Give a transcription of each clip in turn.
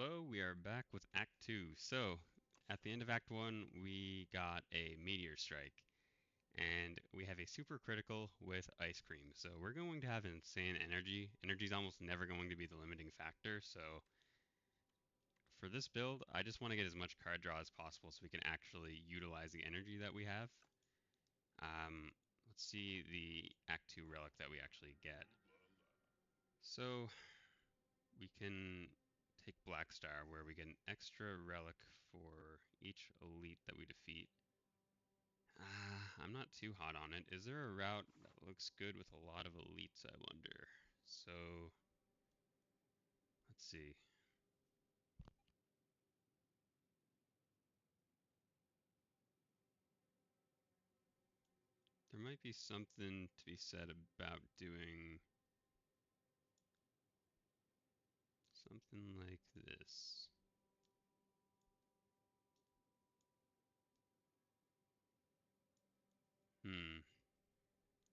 Hello, we are back with Act 2. So, at the end of Act 1, we got a Meteor Strike, and we have a super critical with ice cream. So we're going to have insane energy. Energy is almost never going to be the limiting factor, so for this build, I just want to get as much card draw as possible so we can actually utilize the energy that we have. Let's see the Act 2 relic that we actually get. So, we can take Black Star, where we get an extra relic for each elite that we defeat. I'm not too hot on it. Is there a route that looks good with a lot of elites, I wonder? So, let's see. There might be something to be said about doing something like this.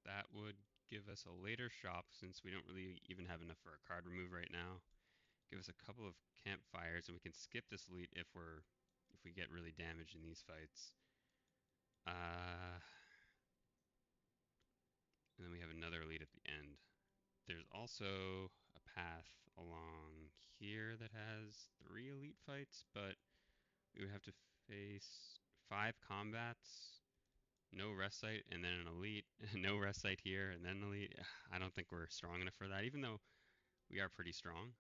That would give us a later shop since we don't really even have enough for a card remove right now. Give us a couple of campfires and we can skip this elite if we get really damaged in these fights. And then we have another elite at the end. There's also a path along here that has 3 elite fights, but we would have to face 5 combats, no rest site, and then an elite, no rest site here, and then an elite. I don't think we're strong enough for that, even though we are pretty strong.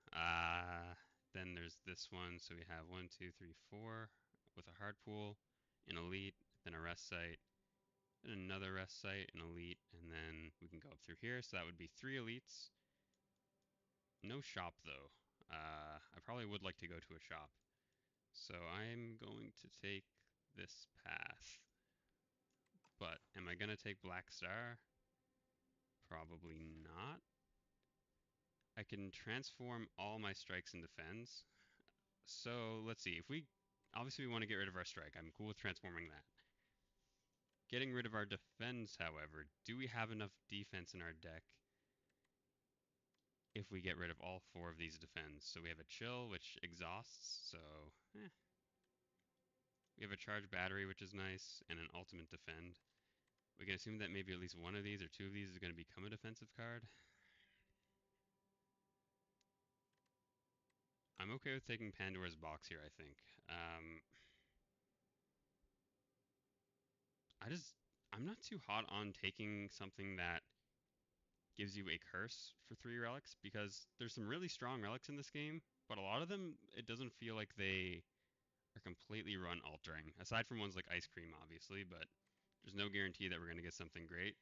Then there's this one, so we have 1, 2, 3, 4 with a hard pool, an elite, then a rest site, then another rest site, an elite, and then we can go up through here. So that would be 3 elites. No shop though. I probably would like to go to a shop. So I'm going to take this path. But am I going to take Black Star? Probably not. I can transform all my strikes into defends. So let's see. Obviously we want to get rid of our strike. I'm cool with transforming that. Getting rid of our defense, however, do we have enough defense in our deck if we get rid of all 4 of these defends? So we have a chill, which exhausts, so we have a charge battery, which is nice, and an ultimate defend. We can assume that maybe at least one of these or 2 of these is going to become a defensive card. I'm okay with taking Pandora's Box here, I think. I'm not too hot on taking something that gives you a curse for 3 relics, because there's some really strong relics in this game, but a lot of them, it doesn't feel like they are completely run altering, aside from ones like Ice Cream, obviously, but there's no guarantee that we're going to get something great.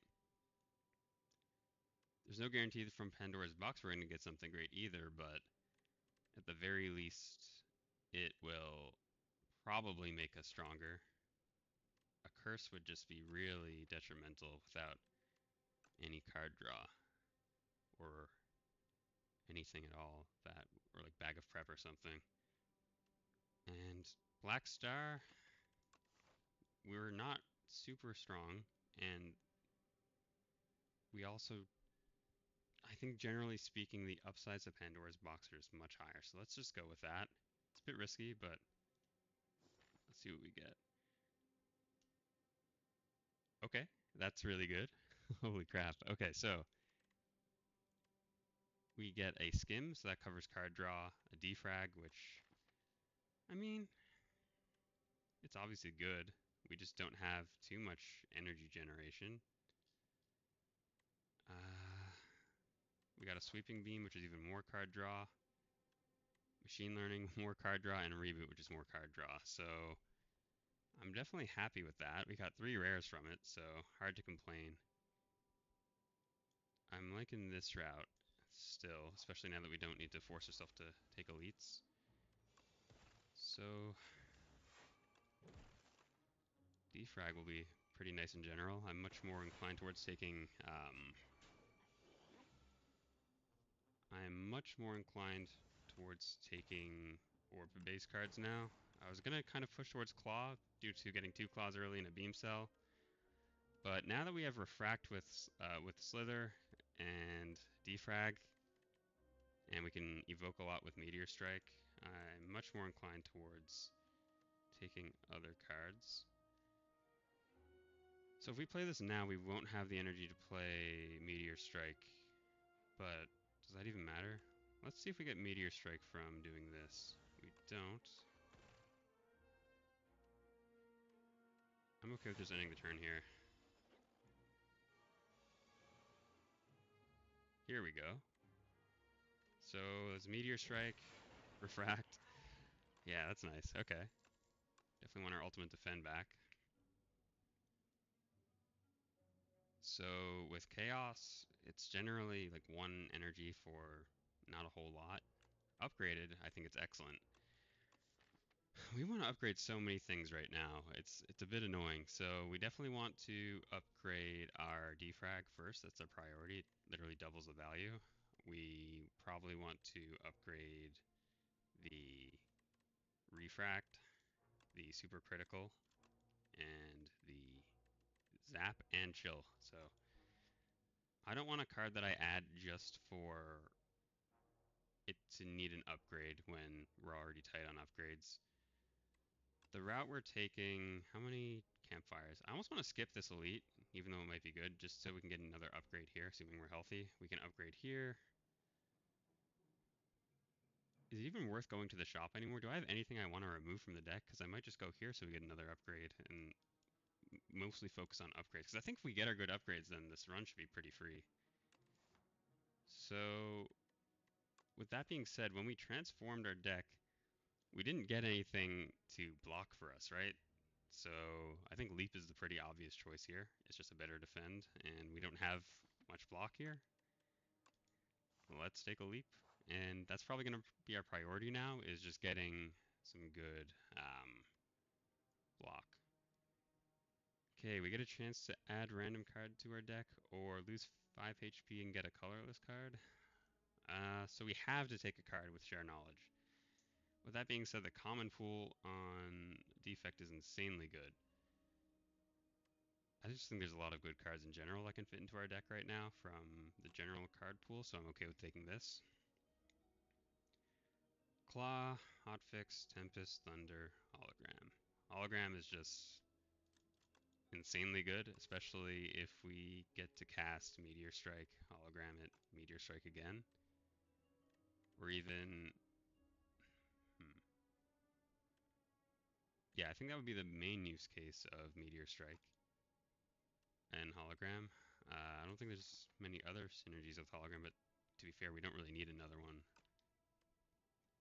There's no guarantee that from Pandora's Box we're going to get something great either, but at the very least, it will probably make us stronger. A curse would just be really detrimental without any card draw or anything at all, or like Bag of Prep or something. And Black Star, we're not super strong, and we also, I think generally speaking, the upsides of Pandora's Box are just much higher, so let's just go with that. It's a bit risky, but let's see what we get. Okay, that's really good. Holy crap. Okay, so we get a skim, so that covers card draw, a defrag, which, I mean, it's obviously good. We just don't have too much energy generation. We got a sweeping beam, which is even more card draw. Machine learning, more card draw, and reboot, which is more card draw. So I'm definitely happy with that. We got 3 rares from it, so hard to complain. I'm liking this route still, especially now that we don't need to force ourselves to take elites. So defrag will be pretty nice in general. I'm much more inclined towards taking orb base cards now. I was gonna kind of push towards claw due to getting 2 claws early in a beam cell, but now that we have refract with slither and defrag, and we can evoke a lot with Meteor Strike, I'm much more inclined towards taking other cards. So if we play this now, we won't have the energy to play Meteor Strike. But does that even matter? Let's see if we get Meteor Strike from doing this. We don't. I'm okay with just ending the turn here. Here we go. So there's Meteor Strike, Refract. Yeah, that's nice. Okay. Definitely want our ultimate defend back. So with Chaos, it's generally like 1 energy for not a whole lot. Upgraded, I think it's excellent. We want to upgrade so many things right now. It's a bit annoying. So we definitely want to upgrade our defrag first. That's our priority. It literally doubles the value. We probably want to upgrade the refract, the super critical, and the zap and chill. So I don't want a card that I add just for it to need an upgrade when we're already tight on upgrades. The route we're taking, how many campfires? I almost want to skip this elite, even though it might be good, just so we can get another upgrade here, assuming we're healthy. We can upgrade here. Is it even worth going to the shop anymore? Do I have anything I want to remove from the deck? Because I might just go here so we get another upgrade and mostly focus on upgrades. Because I think if we get our good upgrades, then this run should be pretty free. So, with that being said, when we transformed our deck, we didn't get anything to block for us, right? So I think Leap is the pretty obvious choice here. It's just a better defend, and we don't have much block here. Let's take a Leap. And that's probably going to be our priority now, is just getting some good block. Okay, we get a chance to add random card to our deck, or lose 5 HP and get a colorless card. So we have to take a card with Share Knowledge. With that being said, the common pool on Defect is insanely good. I just think there's a lot of good cards in general that can fit into our deck right now from the general card pool, so I'm okay with taking this. Claw, Hotfix, Tempest, Thunder, Hologram. Hologram is just insanely good, especially if we get to cast Meteor Strike, Hologram it, Meteor Strike again. Or even... Yeah, I think that would be the main use case of Meteor Strike and Hologram. I don't think there's many other synergies with Hologram, but to be fair, we don't really need another one.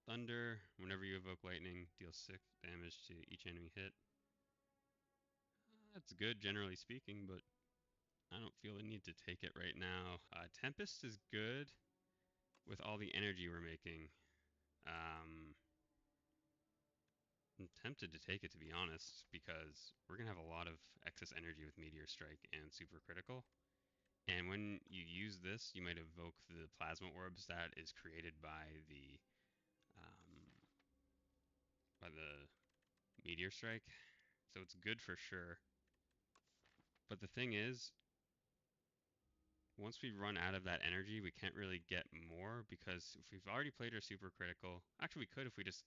Thunder, whenever you evoke lightning, deals 6 damage to each enemy hit. That's good, generally speaking, but I don't feel the need to take it right now. Tempest is good with all the energy we're making. I'm tempted to take it, to be honest, because we're going to have a lot of excess energy with Meteor Strike and Super Critical. And when you use this, you might evoke the plasma orbs that is created by the Meteor Strike. So it's good for sure. But the thing is, once we run out of that energy, we can't really get more, because if we've already played our super critical, actually we could if we just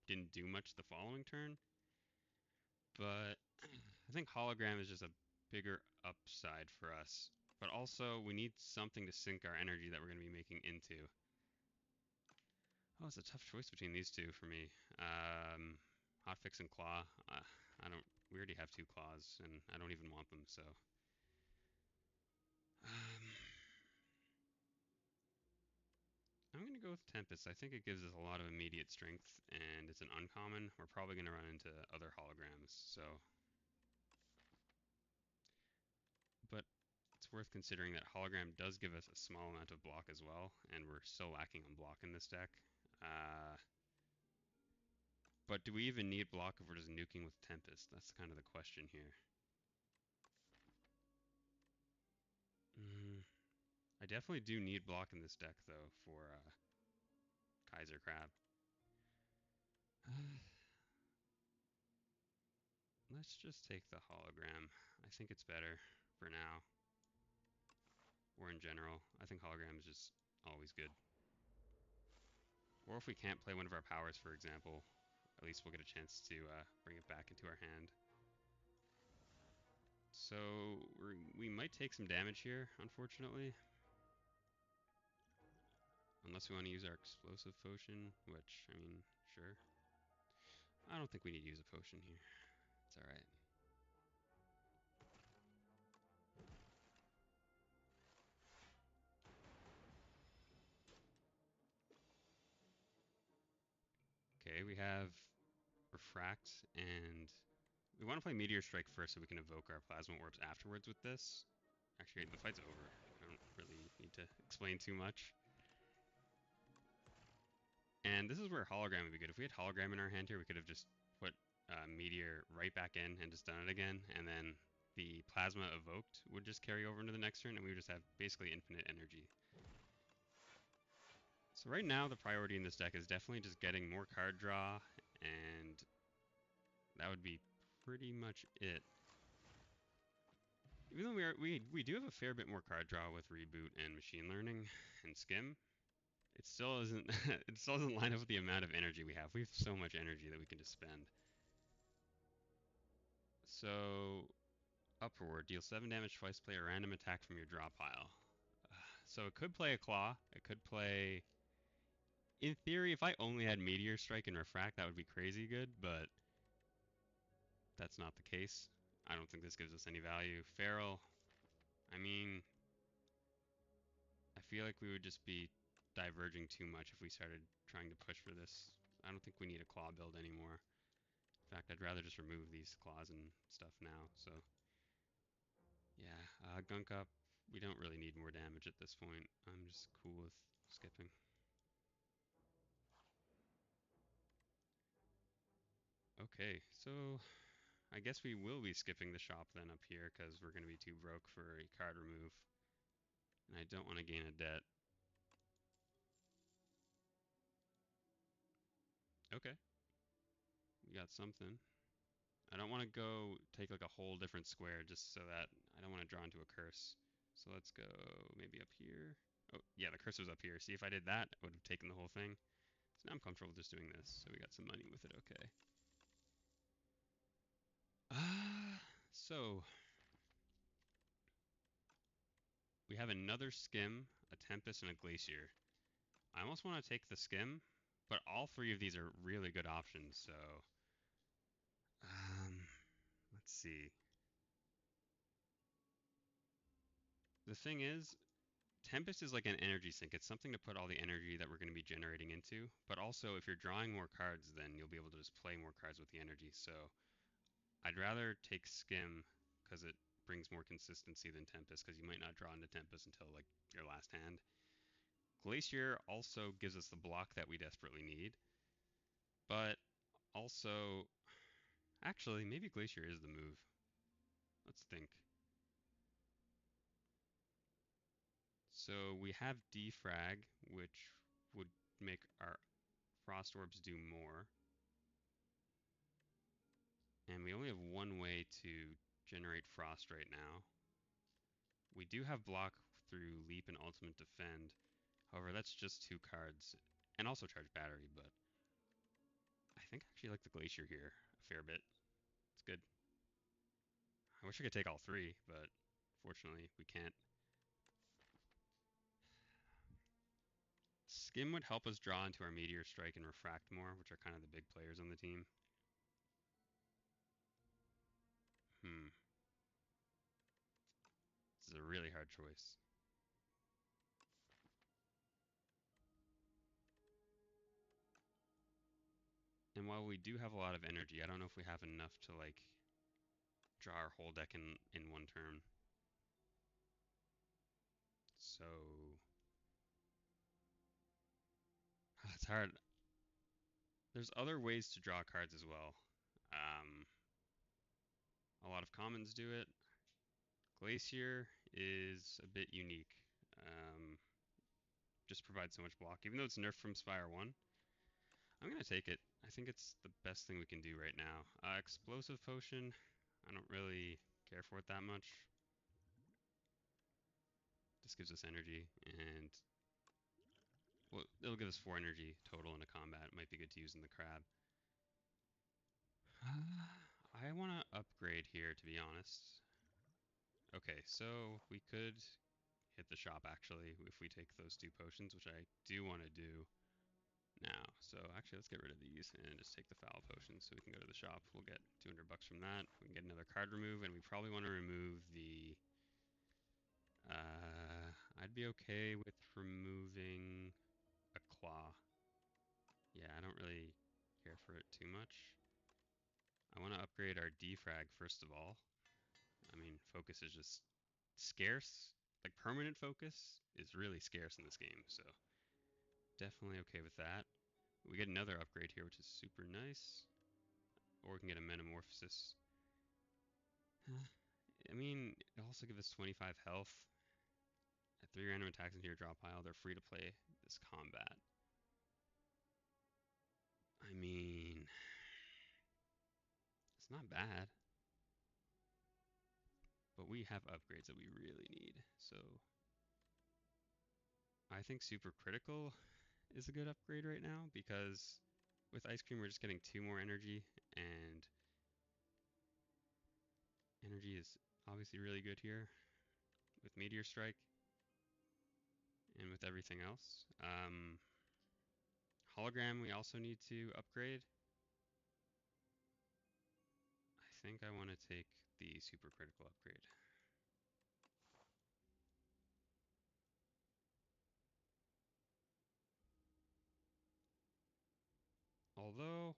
didn't do much the following turn. But I think hologram is just a bigger upside for us. But also we need something to sink our energy that we're going to be making into. Oh, it's a tough choice between these two for me. Hotfix and Claw. I don't. We already have 2 claws, and I don't even want them. So. I'm going to go with Tempest. I think it gives us a lot of immediate strength, and it's an uncommon. We're probably going to run into other holograms, so. But it's worth considering that hologram does give us a small amount of block as well, and we're still lacking on block in this deck. But do we even need block if we're just nuking with Tempest? That's kind of the question here. I definitely do need block in this deck, though, for Kaiser Crab. Let's just take the hologram. I think it's better for now. Or in general. I think hologram is just always good. Or if we can't play one of our powers, for example, at least we'll get a chance to bring it back into our hand. So we might take some damage here, unfortunately. Unless we want to use our explosive potion, which, I mean, sure. I don't think we need to use a potion here. It's alright. Okay, we have Refract, and we want to play Meteor Strike first so we can evoke our Plasma Orbs afterwards with this. Actually, the fight's over. I don't really need to explain too much. And this is where Hologram would be good. If we had Hologram in our hand here, we could have just put Meteor right back in and just done it again, and then the Plasma evoked would just carry over into the next turn, and we would just have basically infinite energy. So right now, the priority in this deck is definitely just getting more card draw, and that would be pretty much it. Even though we do have a fair bit more card draw with Reboot and Machine Learning and Skim, it still isn't it still doesn't line up with the amount of energy we have. We have so much energy that we can just spend. So Upward, deal 7 damage twice, play a random attack from your draw pile. So it could play a Claw, it could play... In theory, if I only had Meteor Strike and Refract, that would be crazy good, but that's not the case. I don't think this gives us any value. Feral, I mean, I feel like we would just be diverging too much if we started trying to push for this. I don't think we need a Claw build anymore. In fact, I'd rather just remove these Claws and stuff now, so... Yeah, Gunk Up, we don't really need more damage at this point. I'm just cool with skipping. Okay, so I guess we will be skipping the shop then up here because we're going to be too broke for a card remove. And I don't want to gain a debt. Okay, we got something. I don't want to go take like a whole different square just so that I don't want to draw into a curse. So let's go maybe up here. Oh, yeah, the curse was up here. See, if I did that, I would have taken the whole thing. So now I'm comfortable just doing this. So we got some money with it, okay. So we have another Skim, a Tempest, and a Glacier. I almost want to take the Skim, but all three of these are really good options, so... let's see. The thing is, Tempest is like an energy sink. It's something to put all the energy that we're going to be generating into, but also if you're drawing more cards, then you'll be able to just play more cards with the energy, so... I'd rather take Skim, because it brings more consistency than Tempest, because you might not draw into Tempest until, like, your last hand. Glacier also gives us the block that we desperately need, but also, actually, maybe Glacier is the move. Let's think. So we have Defrag, which would make our Frost Orbs do more. And we only have one way to generate Frost right now. We do have block through Leap and Ultimate Defend. However, that's just 2 cards. And also Charge Battery, but I think I actually like the Glacier here a fair bit. It's good. I wish I could take all 3, but fortunately we can't. Skim would help us draw into our Meteor Strike and Refract more, which are kind of the big players on the team. This is a really hard choice. And while we do have a lot of energy, I don't know if we have enough to, like, draw our whole deck in one turn. So... it's hard. There's other ways to draw cards as well. A lot of commons do it. Glacier is a bit unique. Just provides so much block. Even though it's nerfed from Spire 1, I'm going to take it. I think it's the best thing we can do right now. Explosive Potion, I don't really care for it that much. This gives us energy, and Well, it'll give us 4 energy total in a combat. It might be good to use in the crab. I want to upgrade here, to be honest. Okay, so we could hit the shop actually if we take those 2 potions, which I do want to do now. So actually, let's get rid of these and just take the foul potions so we can go to the shop. We'll get 200 bucks from that. We can get another card remove, and we probably want to remove the. I'd be okay with removing a claw. Yeah, I don't really care for it too much. I want to upgrade our defrag first of all. I mean, focus is just scarce. Like permanent focus is really scarce in this game, so definitely okay with that. We get another upgrade here, which is super nice. Or we can get a metamorphosis. I mean, it also gives us 25 health. At 3 random attacks into your draw pile, they're free to play this combat. I mean, it's not bad. But we have upgrades that we really need. So I think super critical is a good upgrade right now because with ice cream we're just getting 2 more energy, and energy is obviously really good here with Meteor Strike and with everything else. Hologram we also need to upgrade. I think I want to take the super critical upgrade. Although,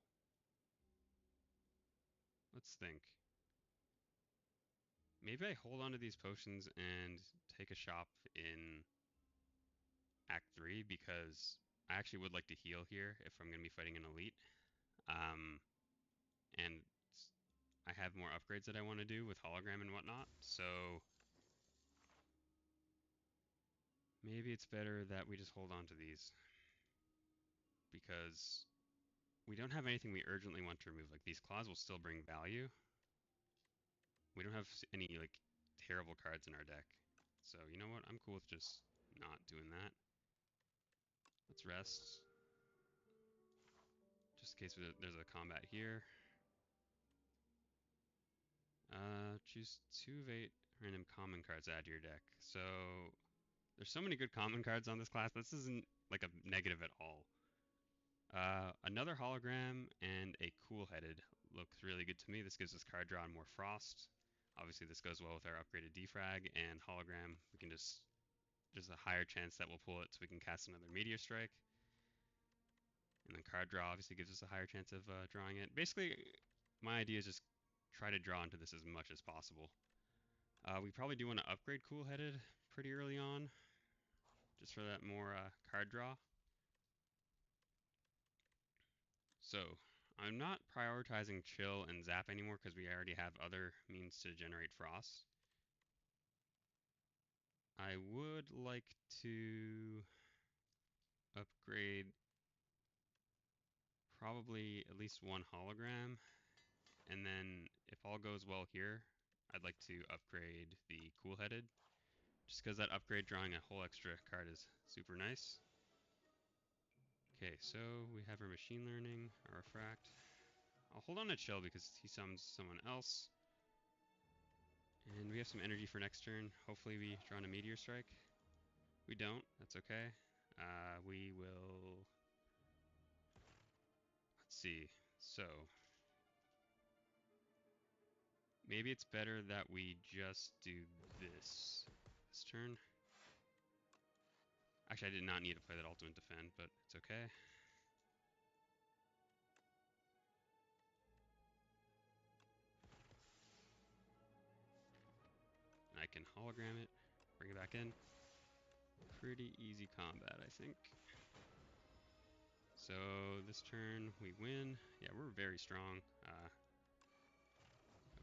let's think. Maybe I hold on to these potions and take a shop in Act 3 because I actually would like to heal here if I'm going to be fighting an elite. Um, and I have more upgrades that I want to do with hologram and whatnot, so maybe it's better that we just hold on to these because we don't have anything we urgently want to remove. Like these claws will still bring value. We don't have any like terrible cards in our deck. So you know what? I'm cool with just not doing that. Let's rest. Just in case there's a combat here. Choose 2 of 8 random common cards to add to your deck. So there's so many good common cards on this class. This isn't like a negative at all. Another hologram and a cool-headed looks really good to me. This gives us card draw and more frost. Obviously, this goes well with our upgraded defrag and hologram. We can just there's a higher chance that we'll pull it, so we can cast another Meteor Strike. And then card draw obviously gives us a higher chance of drawing it. Basically, my idea is just try to draw into this as much as possible. We probably do want to upgrade cool-headed pretty early on, just for that more card draw. So I'm not prioritizing chill and zap anymore because we already have other means to generate frost. I would like to upgrade probably at least 1 hologram, and then if all goes well here, I'd like to upgrade the cool-headed, just because that upgrade drawing a whole extra card is super nice. Okay, so we have our machine learning, our refract. I'll hold on to chill because he summons someone else. And we have some energy for next turn. Hopefully we draw a Meteor Strike. We don't, that's okay. We will... Let's see. So... Maybe it's better that we just do this turn. Actually, I did not need to play that Ultimate Defend, but it's okay. And I can hologram it, bring it back in. Pretty easy combat, I think. So this turn we win. Yeah, we're very strong.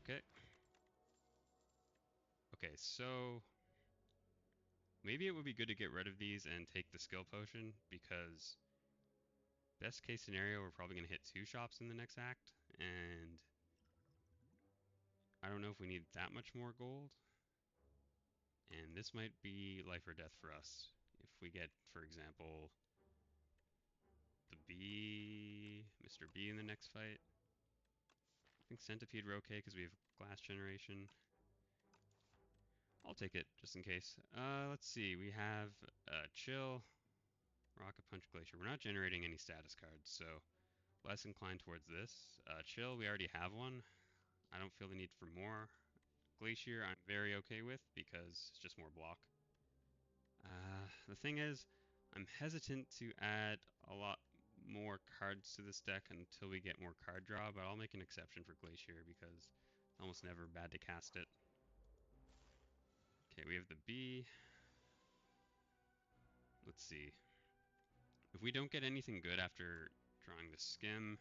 Okay. Okay, so maybe it would be good to get rid of these and take the skill potion because best case scenario, we're probably going to hit 2 shops in the next act, and I don't know if we need that much more gold. And this might be life or death for us. If we get, for example, the B, Mr. B in the next fight. I think Centipede we're okay because we have glass generation. I'll take it just in case. Let's see. We have Chill, Rocket Punch, Glacier. We're not generating any status cards, so less inclined towards this. Chill, we already have one. I don't feel the need for more. Glacier, I'm very okay with because it's just more block. The thing is, I'm hesitant to add a lot more cards to this deck until we get more card draw, but I'll make an exception for Glacier because it's almost never bad to cast it. Okay, we have the B. Let's see. If we don't get anything good after drawing the Skim,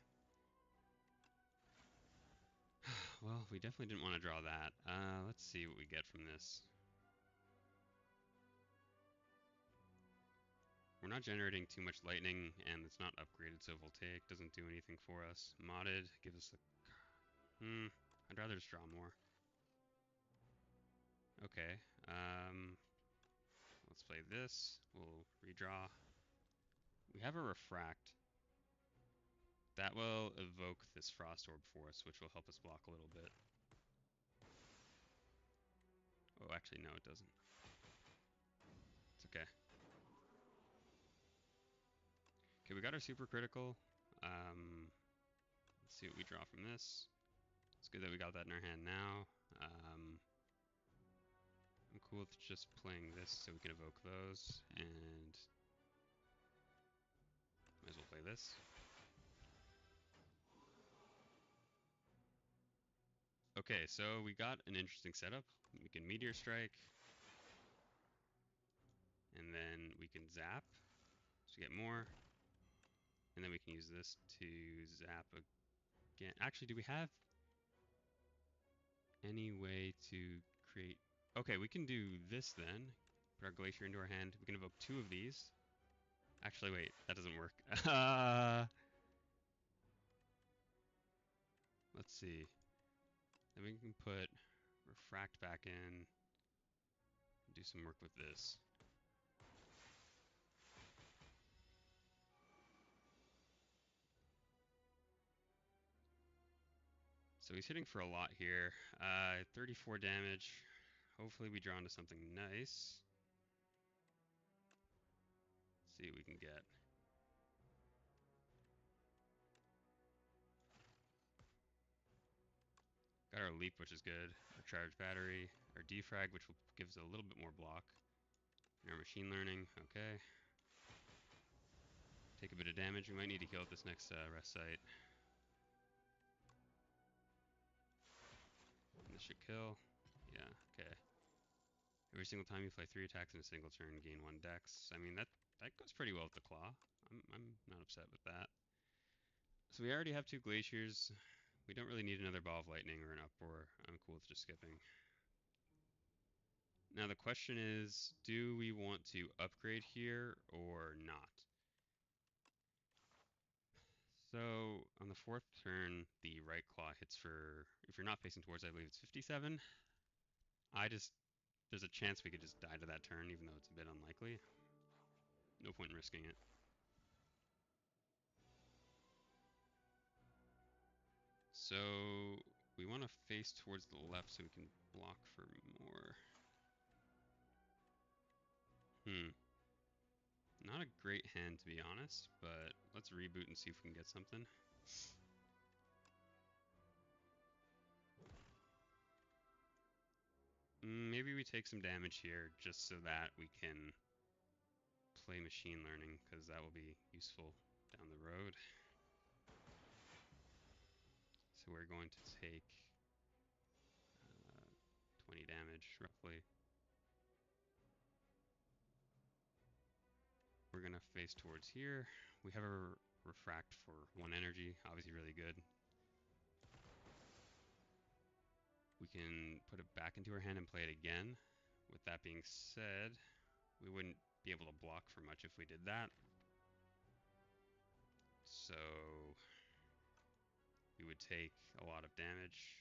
well, we definitely didn't want to draw that. Let's see what we get from this. We're not generating too much lightning, and it's not upgraded, so Voltaic doesn't do anything for us. Modded gives us a... I'd rather just draw more. Okay, let's play this. We'll redraw. We have a Refract. That will evoke this Frost Orb for us, which will help us block a little bit. Oh, actually, no, it doesn't. It's okay. Okay, we got our super critical. Let's see what we draw from this. It's good that we got that in our hand now. I'm cool with just playing this so we can evoke those, and might as well play this. Okay, so we got an interesting setup. We can Meteor Strike, and then we can Zap to get more, and then we can use this to Zap again. Actually, do we have any way to create... Okay, we can do this then. Put our Glacier into our hand. We can evoke 2 of these. Actually, wait, that doesn't work. Let's see. Then we can put Refract back in. Do some work with this. So he's hitting for a lot here. 34 damage. Hopefully we draw into something nice. Let's see what we can get. Got our Leap, which is good. Our Charge Battery. Our Defrag, which will give us a little bit more block. And our Machine Learning. Okay. Take a bit of damage. We might need to heal at this next rest site. And this should kill. Yeah, okay. Every single time you play 3 attacks in a single turn, gain 1 dex. I mean, that goes pretty well with the Claw. I'm not upset with that. So we already have 2 Glaciers. We don't really need another Ball of Lightning or an Uproar. I'm cool with just skipping. Now the question is, do we want to upgrade here or not? So on the 4th turn, the right claw hits for, if you're not facing towards, I believe it's 57. There's a chance we could just die to that turn, even though it's a bit unlikely. No point in risking it. So we want to face towards the left so we can block for more. Not a great hand, to be honest, but let's reboot and see if we can get something. Maybe we take some damage here just so that we can play Machine Learning, because that will be useful down the road. So we're going to take 20 damage, roughly. We're going to face towards here. We have a Refract for 1 energy, obviously really good. We can put it back into our hand and play it again. With that being said, we wouldn't be able to block for much if we did that. So we would take a lot of damage.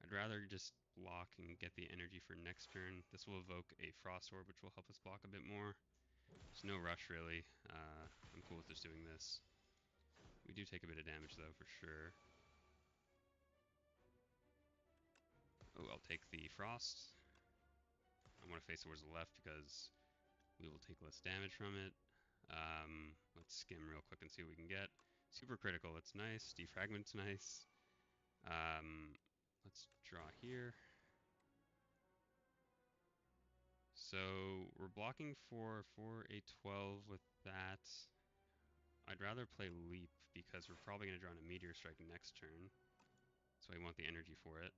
I'd I'd rather just block and get the energy for next turn. This will evoke a Frost Orb, which will help us block a bit more. There's no rush, really. I'm cool with just doing this. We do take a bit of damage, though, for sure. Oh, I'll take the Frost. I want to face towards the left because we will take less damage from it. Let's skim real quick and see what we can get. Super critical, that's nice. Defragment's nice. Let's draw here. So we're blocking for a 12 with that. I'd rather play Leap because we're probably going to draw in a Meteor Strike next turn. So I want the energy for it.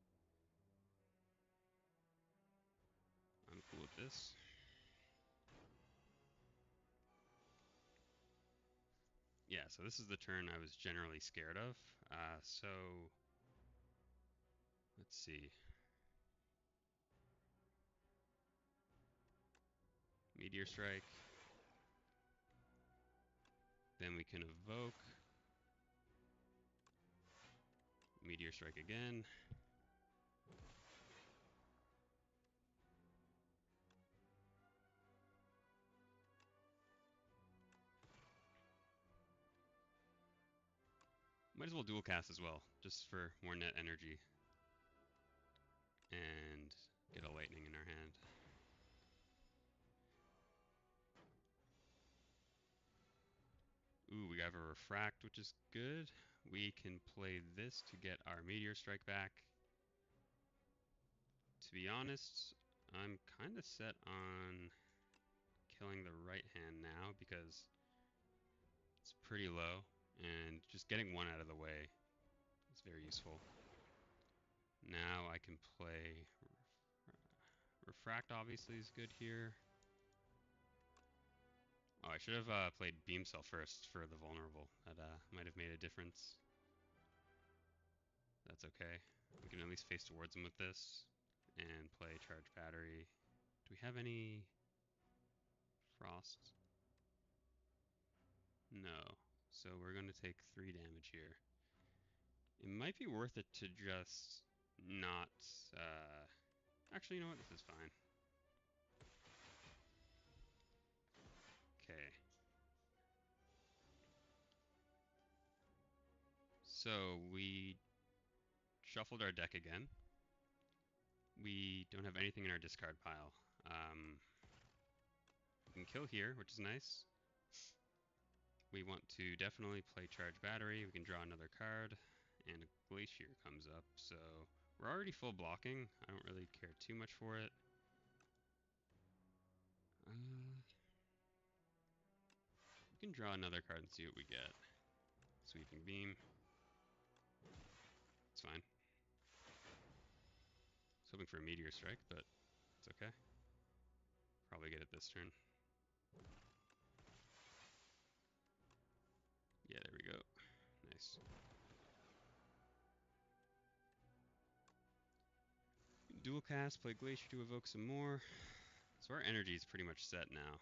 I'm cool with this. Yeah, so this is the turn I was generally scared of. So let's see. Meteor Strike. Then we can evoke. Meteor Strike again. Might as well dual cast as well, just for more net energy. And get a lightning in our hand. Ooh, we have a refract, which is good. We can play this to get our Meteor Strike back. To be honest, I'm kind of set on killing the right hand now because it's pretty low, and just getting one out of the way is very useful. Now I can play refract, obviously is good here. Oh, I should have played Beam Cell first for the vulnerable. That might have made a difference. That's okay. We can at least face towards him with this and play Charge Battery. Do we have any Frost? No. So we're going to take 3 damage here. It might be worth it to just not... Actually, you know what? This is fine. Okay. So we shuffled our deck again. We don't have anything in our discard pile. We can kill here, which is nice. We want to definitely play Charge Battery. We can draw another card, and a Glacier comes up. So we're already full blocking. I don't really care too much for it. We can draw another card and see what we get. Sweeping Beam. It's fine. I was hoping for a Meteor Strike, but it's okay. Probably get it this turn. Yeah, there we go. Nice. Dual cast, play Glacier to evoke some more. So our energy is pretty much set now.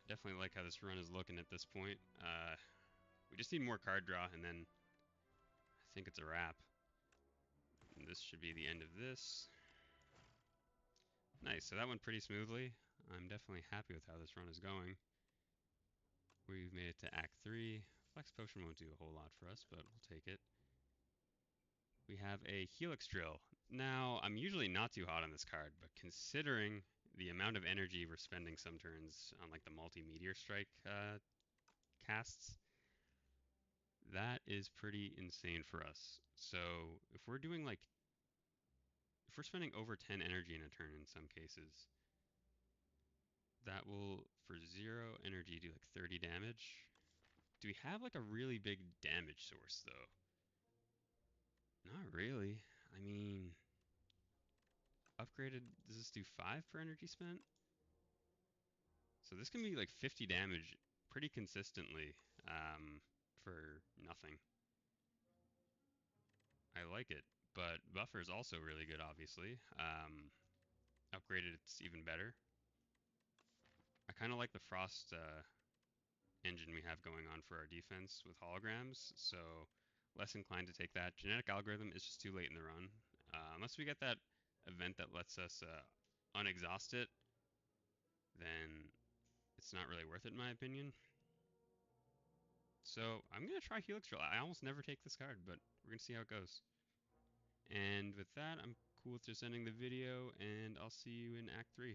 Definitely like how this run is looking at this point. We just need more card draw, and then I think it's a wrap. And this should be the end of this. Nice, so that went pretty smoothly. I'm definitely happy with how this run is going. We've made it to Act 3. Flex Potion won't do a whole lot for us, but we'll take it. We have a Helix Drill. Now, I'm usually not too hot on this card, but considering the amount of energy we're spending some turns on like the multi-Meteor Strike casts, that is pretty insane for us. So if we're doing like, if we're spending over 10 energy in a turn in some cases, that will, for 0 energy, do like 30 damage. Do we have like a really big damage source though? Not really. I mean, upgraded, does this do 5 per energy spent? So this can be like 50 damage pretty consistently for nothing. I like it, but buffer is also really good, obviously. Upgraded, it's even better. I kind of like the Frost engine we have going on for our defense with holograms, so less inclined to take that. Genetic Algorithm is just too late in the run. Unless we get that event that lets us unexhaust it, then it's not really worth it in my opinion. So I'm going to try Helix Drill. I almost never take this card, but we're going to see how it goes. And with that, I'm cool with just ending the video, and I'll see you in Act 3.